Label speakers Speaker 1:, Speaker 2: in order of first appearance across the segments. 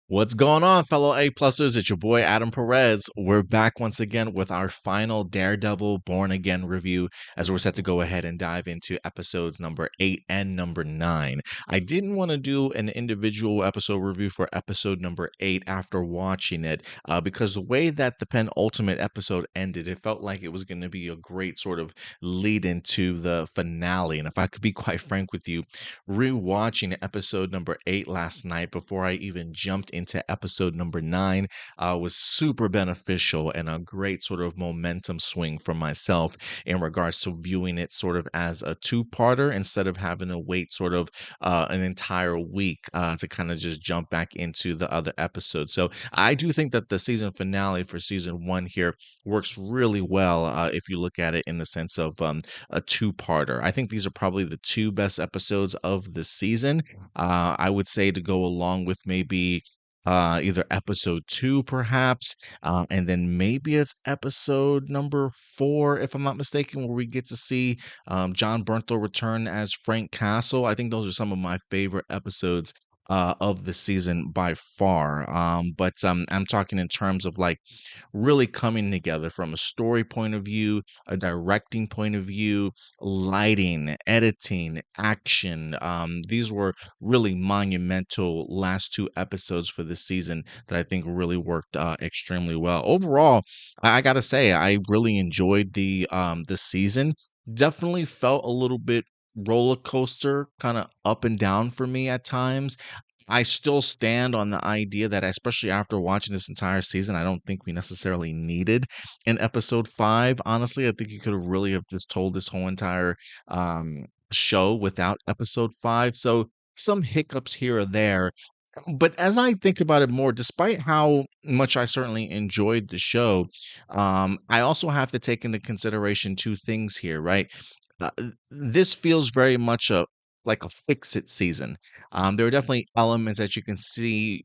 Speaker 1: What's going on, fellow A-plussers? It's your boy Adam Perez. We're back once again with our final Daredevil Born Again review as we're set to go ahead and dive into episodes number 8 and number 9. I didn't want to do an individual episode review for episode number 8 after watching it because the way that the penultimate episode ended, it felt like it was going to be a great sort of lead into the finale. And if I could be quite frank with you, rewatching episode number 8 last night before I even jumped into episode number 9 was super beneficial and a great sort of momentum swing for myself in regards to viewing it sort of as a two-parter instead of having to wait sort of an entire week to kind of just jump back into the other episodes. So I do think that the season finale for season 1 here works really well if you look at it in the sense of a two-parter. I think these are probably the two best episodes of the season. I would say to go along with maybe either episode 2 perhaps, and then maybe it's episode number 4, if I'm not mistaken, where we get to see John Bernthal return as Frank Castle. I think those are some of my favorite episodes of the season by far. But I'm talking in terms of like really coming together from a story point of view, a directing point of view, lighting, editing, action. These were really monumental last two episodes for this season that I think really worked extremely well. Overall, I gotta say I really enjoyed the season. Definitely felt a little bit roller coaster kind of up and down for me at times. I still stand on the idea that, especially after watching this entire season, I don't think we necessarily needed an episode 5. Honestly, I think you could have really have just told this whole entire show without episode 5. So some hiccups here or there. But as I think about it more, despite how much I certainly enjoyed the show, I also have to take into consideration two things here, right? This feels very much a like a fix-it season. There are definitely elements that you can see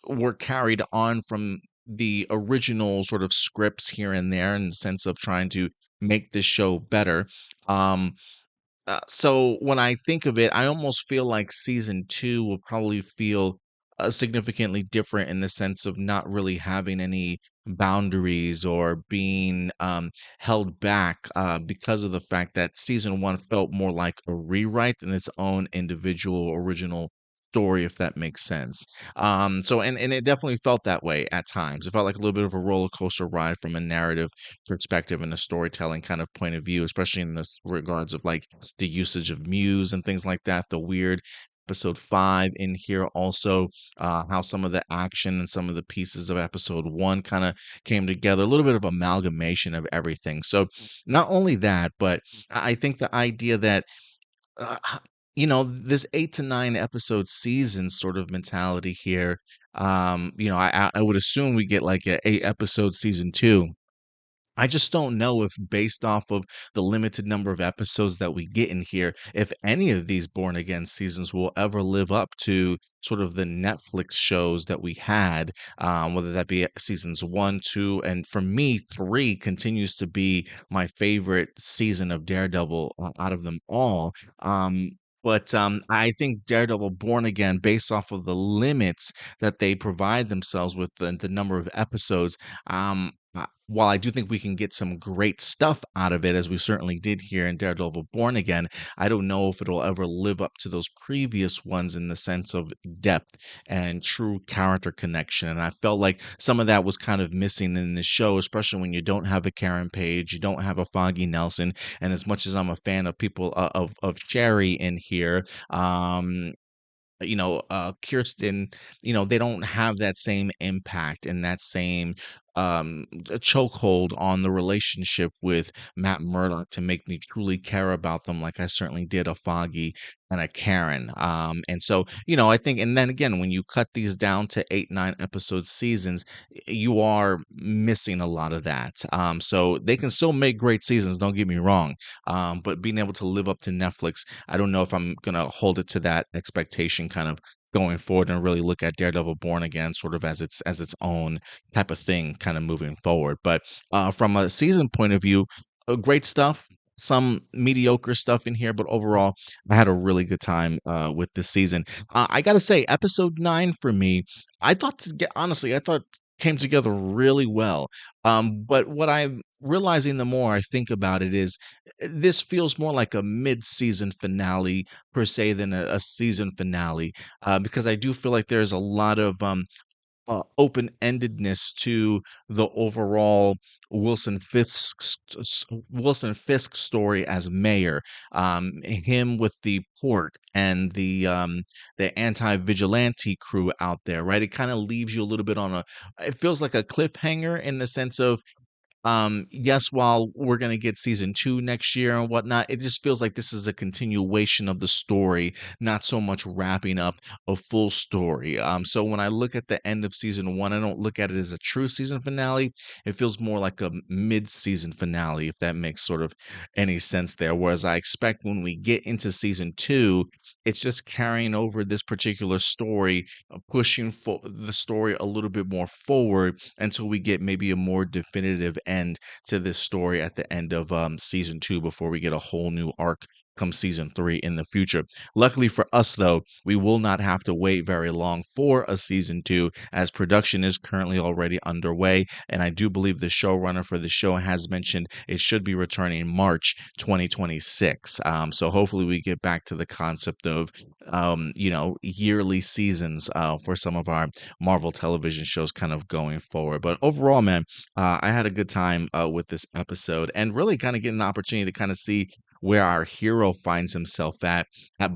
Speaker 1: were carried on from the original sort of scripts here and there in the sense of trying to make this show better. Um, so when I think of it, I almost feel like season 2 will probably feel significantly different in the sense of not really having any boundaries or being held back because of the fact that season 1 felt more like a rewrite than its own individual original story, if that makes sense. So it definitely felt that way at times. It felt like a little bit of a roller coaster ride from a narrative perspective and a storytelling kind of point of view, especially in this regards of like the usage of Muse and things like that, the weird episode 5 in here also, how some of the action and some of the pieces of episode 1 kind of came together, a little bit of amalgamation of everything. So not only that, but I think the idea that this 8 to 9 episode season sort of mentality here, I would assume we get like a 8 episode season 2. I just don't know if based off of the limited number of episodes that we get in here, if any of these Born Again seasons will ever live up to sort of the Netflix shows that we had, whether that be seasons 1, 2, and for me, 3 continues to be my favorite season of Daredevil out of them all. But I think Daredevil Born Again, based off of the limits that they provide themselves with the number of episodes, while I do think we can get some great stuff out of it, as we certainly did here in Daredevil Born Again, I don't know if it'll ever live up to those previous ones in the sense of depth and true character connection. And I felt like some of that was kind of missing in the show, especially when you don't have a Karen Page, you don't have a Foggy Nelson. And as much as I'm a fan of people of Cherry in here, Kirsten, they don't have that same impact and that same chokehold on the relationship with Matt Murdock to make me truly care about them like I certainly did a Foggy and a Karen. And so, I think, and then again, when you cut these down to 8, 9 episode seasons, you are missing a lot of that. So they can still make great seasons, don't get me wrong. But being able to live up to Netflix, I don't know if I'm gonna hold it to that expectation kind of going forward and really look at Daredevil Born Again sort of as its own type of thing kind of moving forward. But from a season point of view, great stuff. Some mediocre stuff in here, but overall, I had a really good time with this season. I gotta say, episode 9 for me, I thought to get honestly, I thought came together really well. But what I'm realizing the more I think about it is this feels more like a mid-season finale per se than a season finale, because I do feel like there's a lot of open-endedness to the overall Wilson Fisk Wilson Fisk story as mayor. Him with the port and the anti-vigilante crew out there, right? It kind of leaves you a little bit on a. It feels like a cliffhanger in the sense of yes, while we're gonna get season 2 next year and whatnot, it just feels like this is a continuation of the story, not so much wrapping up a full story. So when I look at the end of season 1, I don't look at it as a true season finale. It feels more like a mid-season finale, if that makes sort of any sense there. Whereas I expect when we get into season 2, it's just carrying over this particular story, pushing for the story a little bit more forward until we get maybe a more definitive end to this story at the end of season 2 before we get a whole new arc come season 3 in the future. Luckily for us though, we will not have to wait very long for a season 2 as production is currently already underway, and I do believe the showrunner for the show has mentioned it should be returning March 2026. So hopefully we get back to the concept of yearly seasons for some of our Marvel television shows kind of going forward. But overall, man, I had a good time with this episode and really kind of getting the opportunity to kind of see where our hero finds himself at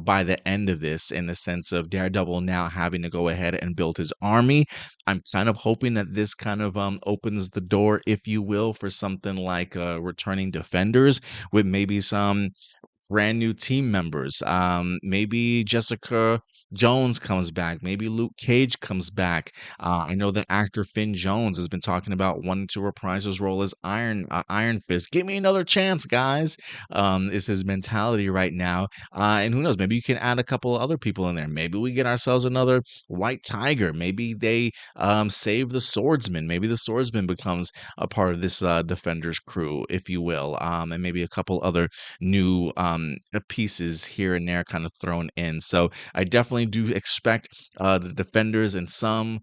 Speaker 1: by the end of this, in the sense of Daredevil now having to go ahead and build his army. I'm kind of hoping that this kind of opens the door, if you will, for something like returning Defenders with maybe some brand new team members. Maybe Jessica Jones comes back. Maybe Luke Cage comes back. I know that actor Finn Jones has been talking about wanting to reprise his role as Iron Fist. Give me another chance, guys. Is his mentality right now. And who knows? Maybe you can add a couple of other people in there. Maybe we get ourselves another White Tiger. Maybe they save the Swordsman. Maybe the Swordsman becomes a part of this Defenders crew, if you will. And maybe a couple other new pieces here and there kind of thrown in. So I definitely do expect the Defenders in some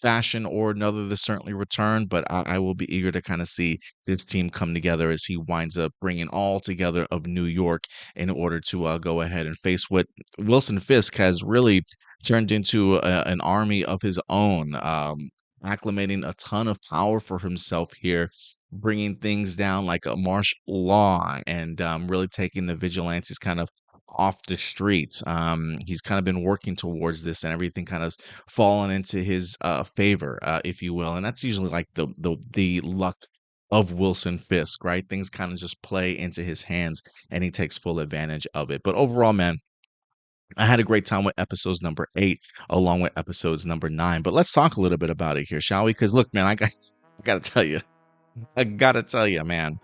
Speaker 1: fashion or another to certainly return, but I will be eager to kind of see this team come together as he winds up bringing all together of New York in order to go ahead and face what Wilson Fisk has really turned into an army of his own. Acclimating a ton of power for himself here, bringing things down like a martial law, and really taking the vigilantes kind of off the streets. He's kind of been working towards this, and everything kind of fallen into his favor, if you will. And that's usually like the luck of Wilson Fisk, right? Things kind of just play into his hands, and he takes full advantage of it. But overall, man, I had a great time with episodes number 8 along with episodes number 9. But let's talk a little bit about it here, shall we? Because look, man, I gotta tell you, man.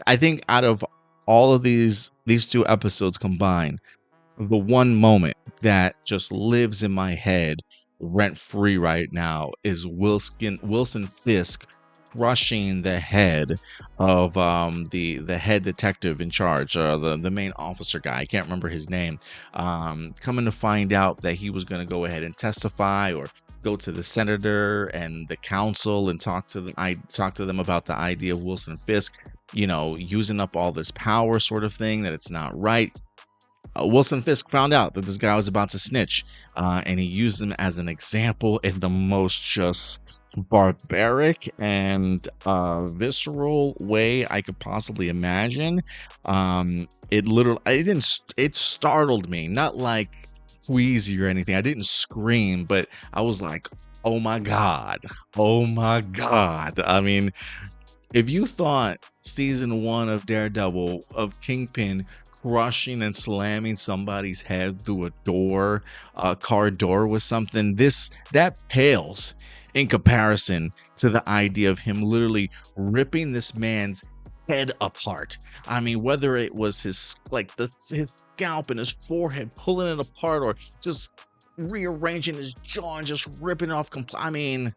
Speaker 1: I think out of all of these two episodes combined, the one moment that just lives in my head rent free right now is Wilson Fisk crushing the head of the head detective in charge, the main officer guy. I can't remember his name. Coming to find out that he was going to go ahead and testify or go to the senator and the council and talk to them. I talk to them about the idea of Wilson Fisk, using up all this power, sort of thing, that it's not right. Wilson Fisk found out that this guy was about to snitch, and he used him as an example in the most just barbaric and visceral way I could possibly imagine. It startled me, not like queasy or anything. I didn't scream, but I was like, oh my God, oh my God. I mean, if you thought season 1 of Daredevil, of Kingpin crushing and slamming somebody's head through a car door was something, that pales in comparison to the idea of him literally ripping this man's head apart. I mean, whether it was his scalp and his forehead, pulling it apart, or just rearranging his jaw and just ripping off. I mean,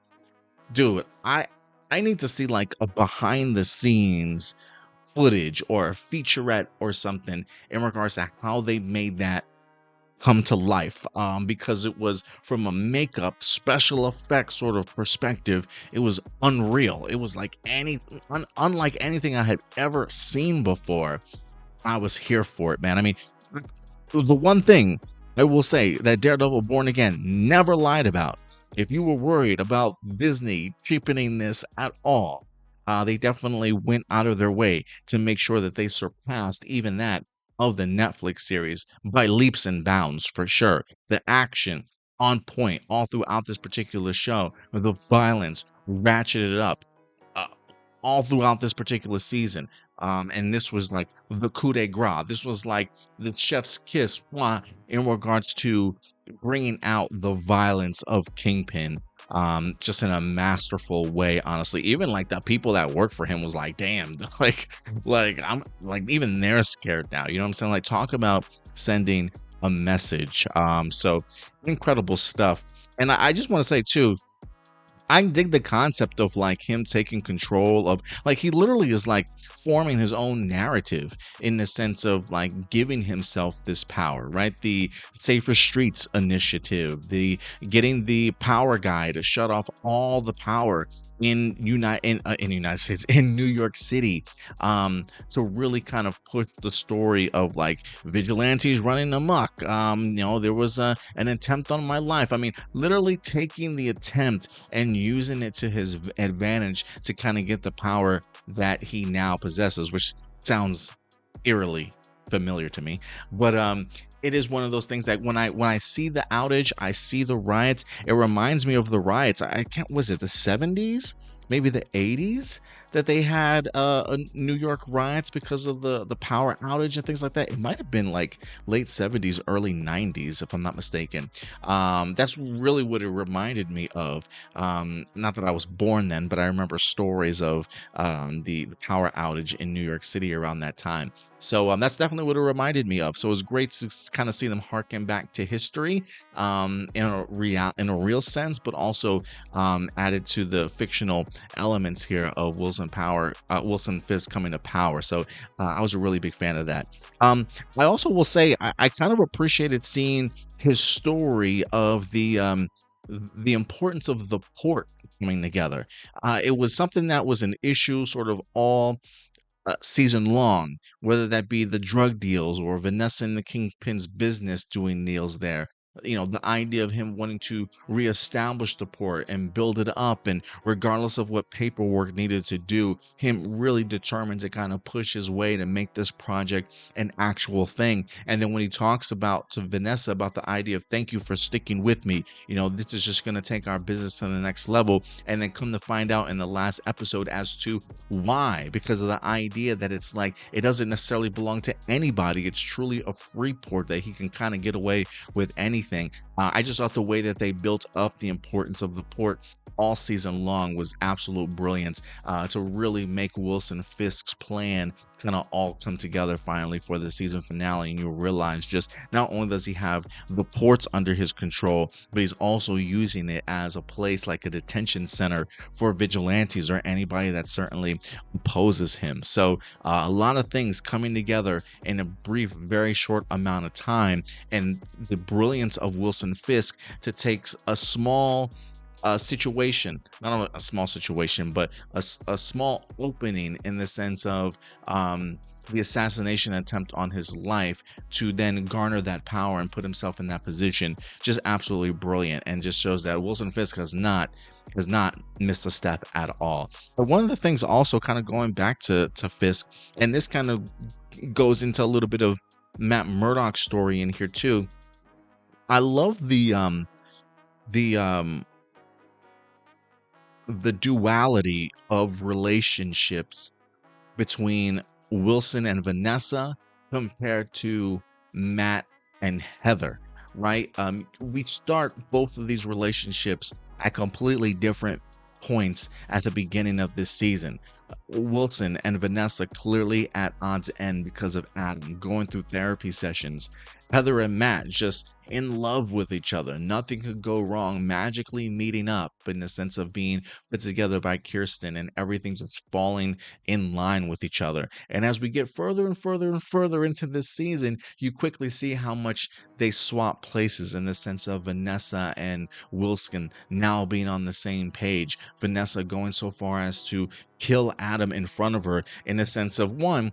Speaker 1: dude, I need to see like a behind the scenes footage or a featurette or something in regards to how they made that come to life, because it was from a makeup special effects sort of perspective. It was unreal. It was like unlike anything I had ever seen before. I was here for it, man. I mean, the one thing I will say that Daredevil Born Again never lied about, if you were worried about Disney cheapening this at all, they definitely went out of their way to make sure that they surpassed even that of the Netflix series by leaps and bounds for sure. The action on point all throughout this particular show, the violence ratcheted up uh, all throughout this particular season. And this was like the coup de grace. This was like the chef's kiss in regards to bringing out the violence of Kingpin, just in a masterful way. Honestly, even like the people that work for him was like, damn, like I'm like even they're scared now. You know what I'm saying? Like talk about sending a message. So incredible stuff. And I just want to say too, I dig the concept of like him taking control of, like, he literally is like forming his own narrative in the sense of like giving himself this power, right? The Safer Streets initiative, the getting the power guy to shut off all the power in the United States, in New York City, to really kind of push the story of like vigilantes running amok. There was an attempt on my life. I mean, literally taking the attempt and using it to his advantage to kind of get the power that he now possesses, which sounds eerily familiar to me. But it is one of those things that when I see the outage, I see the riots, it reminds me of the riots. I can't, was it the 70s, maybe the 80s, that they had a New York riots because of the power outage and things like that. It might have been like late 70s, early 90s, if I'm not mistaken. That's really what it reminded me of. Not that I was born then, but I remember stories of the power outage in New York City around that time. So that's definitely what it reminded me of. So it was great to kind of see them harken back to history, in a real sense, but also added to the fictional elements here of Wilson Fisk coming to power. So I was a really big fan of that. I also will say I kind of appreciated seeing his story of the importance of the port coming together. It was something that was an issue sort of all season long, whether that be the drug deals or Vanessa and the Kingpin's business doing deals there. The idea of him wanting to reestablish the port and build it up, and regardless of what paperwork needed to do, him really determined to kind of push his way to make this project an actual thing. And then when he talks about to Vanessa about the idea of thank you for sticking with me, this is just going to take our business to the next level. And then come to find out in the last episode as to why, because of the idea that it's like it doesn't necessarily belong to anybody. It's truly a free port that he can kind of get away with anything. I just thought the way that they built up the importance of the port all season long was absolute brilliance, to really make Wilson Fisk's plan kind of all come together finally for the season finale. And you realize just not only does he have the ports under his control, but he's also using it as a place like a detention center for vigilantes or anybody that certainly opposes him. So a lot of things coming together in a brief, very short amount of time, and the brilliance of Wilson Fisk to take a small situation, not a small situation, but a small opening in the sense of the assassination attempt on his life, to then garner that power and put himself in that position. Just absolutely brilliant, and just shows that Wilson Fisk has not missed a step at all. But one of the things also kind of going back to Fisk, and this kind of goes into a little bit of Matt Murdock's story in here too. I love the duality of relationships between Wilson and Vanessa compared to Matt and Heather, right? We start both of these relationships at completely different points at the beginning of this season. Wilson and Vanessa clearly at odds end because of Adam going through therapy sessions. Heather and Matt just in love with each other. Nothing could go wrong, magically meeting up in the sense of being put together by Kirsten and everything just falling in line with each other. And as we get further and further and further into this season, you quickly see how much they swap places in the sense of Vanessa and Wilson now being on the same page. Vanessa going so far as to kill Adam in front of her in the sense of one,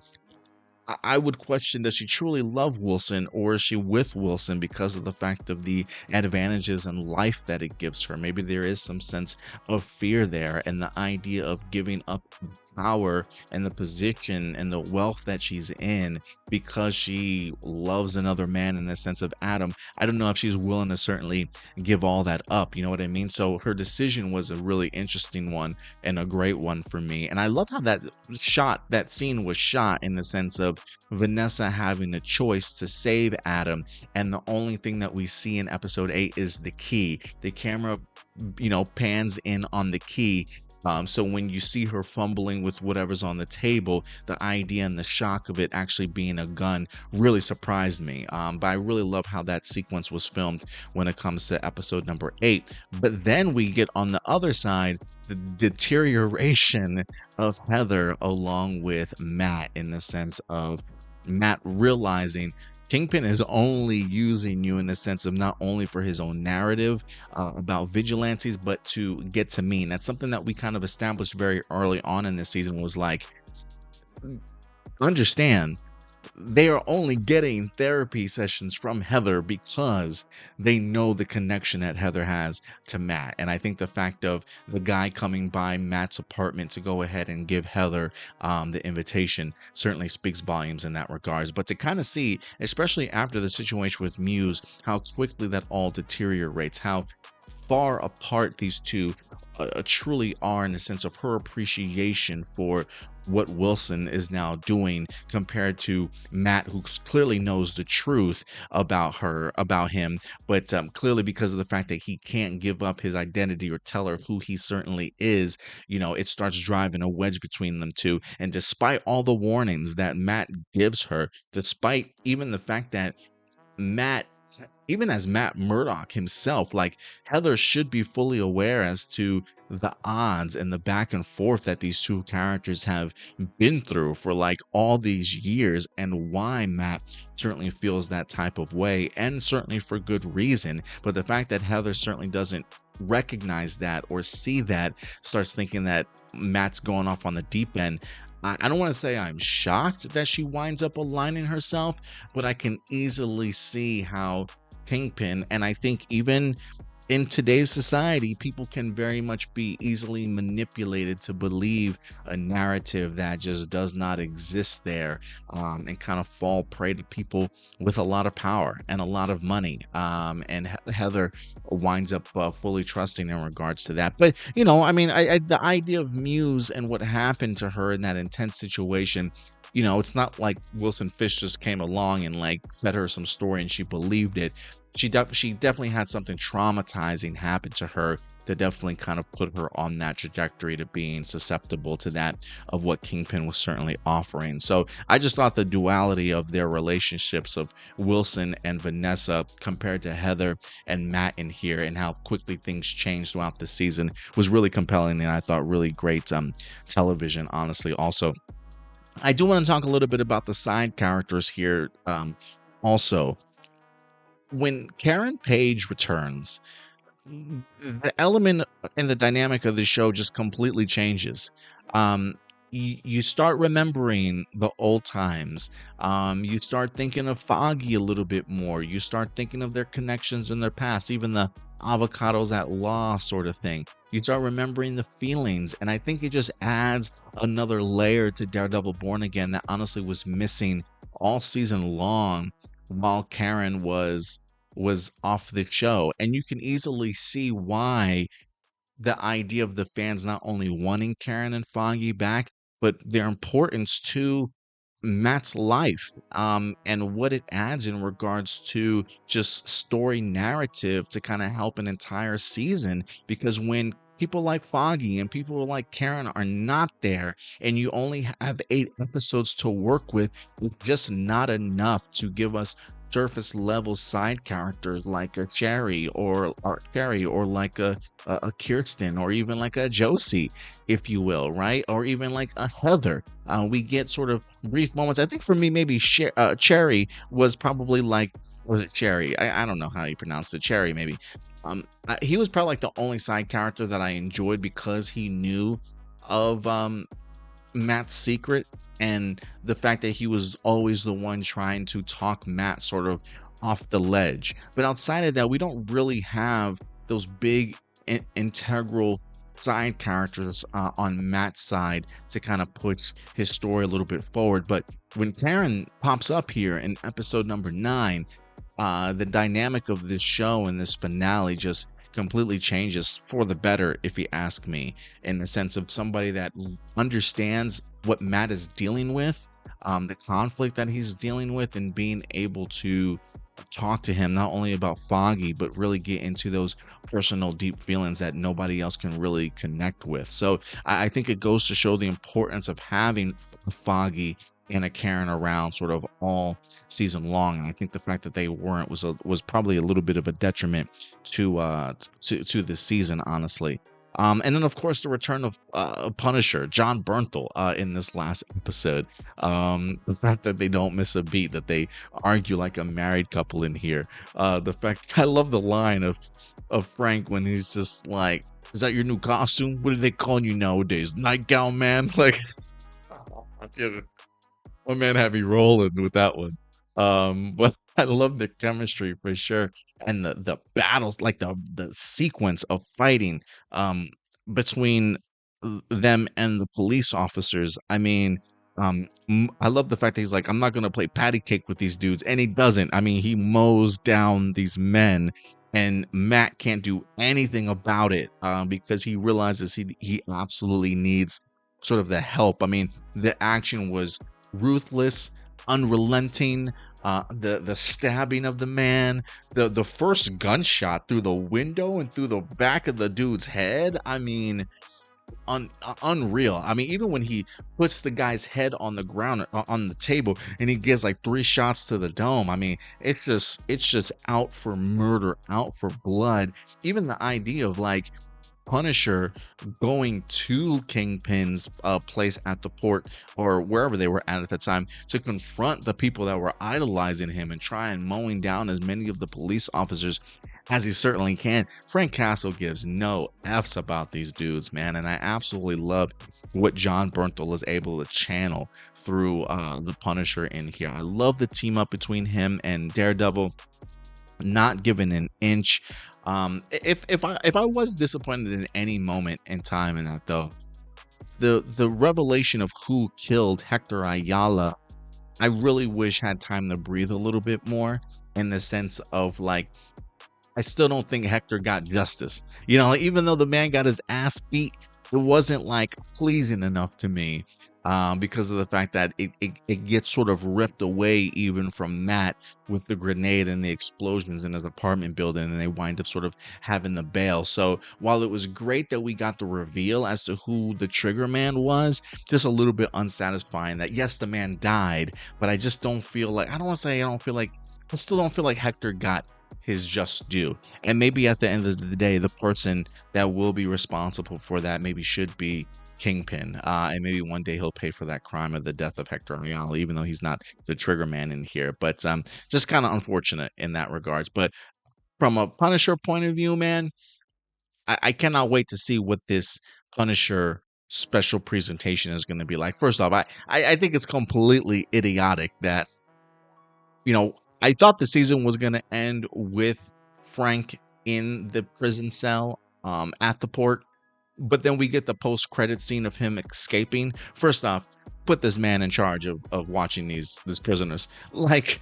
Speaker 1: I would question, does she truly love Wilson or is she with Wilson because of the fact of the advantages in life that it gives her? Maybe there is some sense of fear there and the idea of giving up the power and the position and the wealth that she's in because she loves another man in the sense of Adam. I don't know if she's willing to certainly give all that up. You know what I mean? So her decision was a really interesting one and a great one for me. And I love how that scene was shot in the sense of Vanessa having a choice to save Adam, and the only thing that we see in episode 8 is the key. The camera, pans in on the key. So when you see her fumbling with whatever's on the table, the idea and the shock of it actually being a gun really surprised me. But I really love how that sequence was filmed when it comes to episode number 8. But then we get on the other side, the deterioration of Heather along with Matt in the sense of Matt realizing Kingpin is only using you in the sense of not only for his own narrative about vigilantes, but to get to me. And that's something that we kind of established very early on in this season was like, understand they are only getting therapy sessions from Heather because they know the connection that Heather has to Matt. And I think the fact of the guy coming by Matt's apartment to go ahead and give Heather the invitation certainly speaks volumes in that regards. But to kind of see, especially after the situation with Muse, how quickly that all deteriorates, how far apart these two truly are in the sense of her appreciation for what Wilson is now doing compared to Matt, who clearly knows the truth about him, but clearly because of the fact that he can't give up his identity or tell her who he certainly is, it starts driving a wedge between them two. And despite all the warnings that Matt gives her, despite even the fact that Matt, even as Matt Murdock himself, like Heather should be fully aware as to the odds and the back and forth that these two characters have been through for like all these years and why Matt certainly feels that type of way and certainly for good reason. But the fact that Heather certainly doesn't recognize that or see that, starts thinking that Matt's going off on the deep end. I don't want to say I'm shocked that she winds up aligning herself, but I can easily see how Kingpin, and I think even in today's society, people can very much be easily manipulated to believe a narrative that just does not exist there, and kind of fall prey to people with a lot of power and a lot of money. And Heather winds up fully trusting in regards to that. But the idea of Muse and what happened to her in that intense situation. It's not like Wilson Fisk just came along and like fed her some story and she believed it. She definitely had something traumatizing happen to her that definitely kind of put her on that trajectory to being susceptible to that of what Kingpin was certainly offering. So I just thought the duality of their relationships of Wilson and Vanessa compared to Heather and Matt in here and how quickly things changed throughout the season was really compelling, and I thought really great television, honestly. Also, I do want to talk a little bit about the side characters here. Also, when Karen Page returns, the element and the dynamic of the show just completely changes. You start remembering the old times. You start thinking of Foggy a little bit more. You start thinking of their connections in their past, even the avocados at law sort of thing. You start remembering the feelings, and I think it just adds another layer to Daredevil Born Again that honestly was missing all season long while Karen was off the show. And you can easily see why the idea of the fans not only wanting Karen and Foggy back, but their importance to Matt's life, and what it adds in regards to just story narrative to kind of help an entire season. Because when people like Foggy and people like Karen are not there, and you only have 8 episodes to work with, it's just not enough to give us surface level side characters like a Cherry or like a Kirsten or even like a Josie, if you will, right? Or even like a Heather. We get sort of brief moments. I think for me, maybe Cherry was probably like, was it Cherry? I don't know how you pronounce it. Cherry, maybe. He was probably like the only side character that I enjoyed because he knew of Matt's secret and the fact that he was always the one trying to talk Matt sort of off the ledge. But outside of that, we don't really have those big integral side characters on Matt's side to kind of push his story a little bit forward. But when Karen pops up here in episode number 9, the dynamic of this show and this finale just completely changes for the better, if you ask me, in the sense of somebody that understands what Matt is dealing with, the conflict that he's dealing with, and being able to talk to him not only about Foggy, but really get into those personal deep feelings that nobody else can really connect with. So I think it goes to show the importance of having Foggy and a Karen around sort of all season long, and I think the fact that they weren't was probably a little bit of a detriment to this season, honestly. And then of course the return of Punisher, John Bernthal, in this last episode. The fact that they don't miss a beat, that they argue like a married couple in here. The fact I love the line of Frank when he's just like, "Is that your new costume? What are they calling you nowadays? Nightgown man?" Like, my man had me rolling with that one. But I love the chemistry for sure, and the battles, like the sequence of fighting between them and the police officers. I mean, I love the fact that he's like, I'm not gonna play patty cake with these dudes, and he doesn't. I mean, he mows down these men. And Matt can't do anything about it because he realizes he absolutely needs sort of the help. I mean, the action was ruthless, unrelenting. The stabbing of the man, the first gunshot through the window and through the back of the dude's head. I mean, unreal. I mean, even when he puts the guy's head on the ground on the table and he gives like 3 shots to the dome. I mean, it's just out for murder, out for blood. Even the idea of like Punisher going to Kingpin's place at the port or wherever they were at the time to confront the people that were idolizing him and try and mowing down as many of the police officers as he certainly can. Frank Castle gives no F's about these dudes, man, and I absolutely love what John Bernthal is able to channel through the Punisher in here. I love the team up between him and Daredevil, not giving an inch. If I was disappointed in any moment in time in that, though, the revelation of who killed Hector Ayala, I really wish had time to breathe a little bit more, in the sense of like, I still don't think Hector got justice. You know, like, even though the man got his ass beat, it wasn't like pleasing enough to me. Because of the fact that it gets sort of ripped away even from Matt with the grenade and the explosions in his apartment building, and they wind up sort of having the bail. So while it was great that we got the reveal as to who the trigger man was, just a little bit unsatisfying that yes, the man died, but I just don't feel like, I don't want to say I don't feel like, I still don't feel like Hector got his just due. And maybe at the end of the day, the person that will be responsible for that maybe should be Kingpin, and maybe one day he'll pay for that crime of the death of Hector Ayala, even though he's not the trigger man in here. But just kind of unfortunate in that regards. But from a Punisher point of view, man, I cannot wait to see what this Punisher special presentation is going to be like. First off, I think it's completely idiotic that, you know, I thought the season was going to end with Frank in the prison cell at the port. But then we get the post-credit scene of him escaping. First off, put this man in charge of watching these prisoners. Like,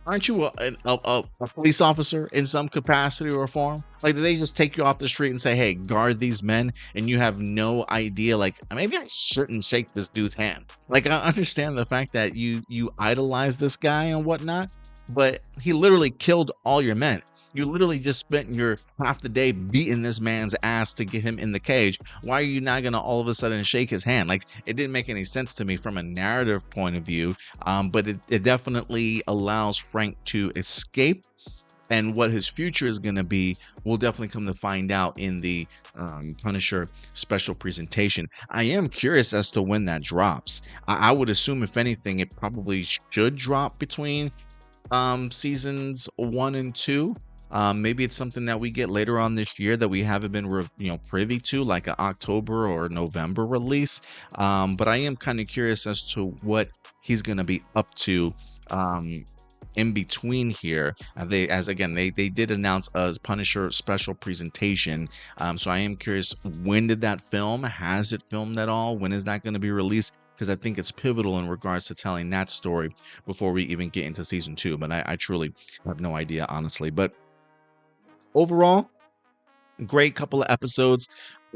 Speaker 1: aren't you a police officer in some capacity or form? Like, do they just take you off the street and say, "Hey, guard these men," and you have no idea? Like, maybe I shouldn't shake this dude's hand. Like, I understand the fact that you idolize this guy and whatnot, but he literally killed all your men. You literally just spent your half the day beating this man's ass to get him in the cage. Why are you not gonna all of a sudden shake his hand? Like, it didn't make any sense to me from a narrative point of view. But it definitely allows Frank to escape, and what his future is going to be, we'll definitely come to find out in the Punisher special presentation. I am curious as to when that drops. I would assume, if anything, it probably should drop between seasons 1 and 2. Maybe it's something that we get later on this year that we haven't been privy to, like an October or November release. But I am kind of curious as to what he's going to be up to in between here. They did announce a Punisher special presentation. So I am curious, when did that film? Has it filmed at all? When is that going to be released? Because I think it's pivotal in regards to telling that story before we even get into season 2. But I truly have no idea, honestly. But overall, great couple of episodes,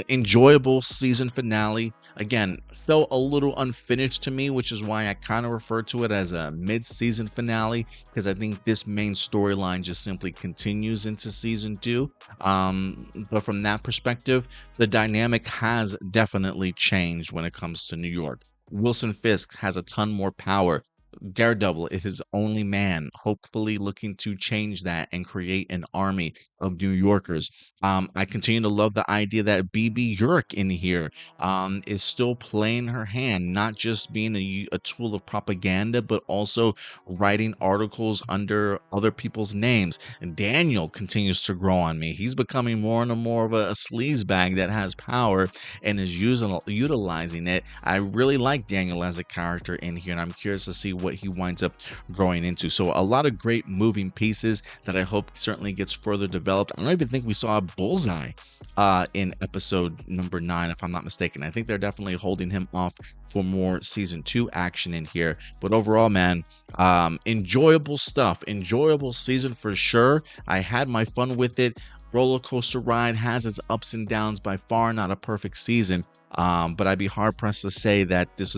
Speaker 1: enjoyable season finale. Again, felt a little unfinished to me, which is why I kind of refer to it as a mid-season finale, because I think this main storyline just simply continues into season 2. But from that perspective, the dynamic has definitely changed when it comes to New York. Wilson Fisk has a ton more power. Daredevil is his only man, hopefully looking to change that and create an army of New Yorkers. I continue to love the idea that BB York in here is still playing her hand, not just being a tool of propaganda, but also writing articles under other people's names. And Daniel continues to grow on me. He's becoming more and more of a sleazebag that has power and is utilizing it. I really like Daniel as a character in here, and I'm curious to see what he winds up growing into. So a lot of great moving pieces that I hope certainly gets further developed. I don't even think we saw a Bullseye in episode number 9, if I'm not mistaken. I think they're definitely holding him off for more season 2 action in here. But overall, man, enjoyable stuff. Enjoyable season for sure. I had my fun with it. Roller coaster ride, has its ups and downs. By far not a perfect season, but I'd be hard pressed to say that this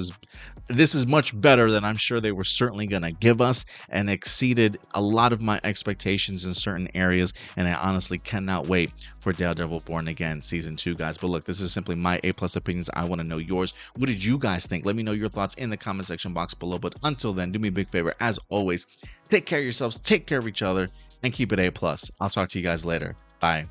Speaker 1: is much better than I'm sure they were certainly gonna give us, and exceeded a lot of my expectations in certain areas. And I honestly cannot wait for Daredevil Born Again season 2, guys. But look, this is simply my A+ opinions. I want to know yours. What did you guys think? Let me know your thoughts in the comment section box below. But until then, do me a big favor, as always, take care of yourselves, take care of each other, and keep it A+. I'll talk to you guys later. Bye.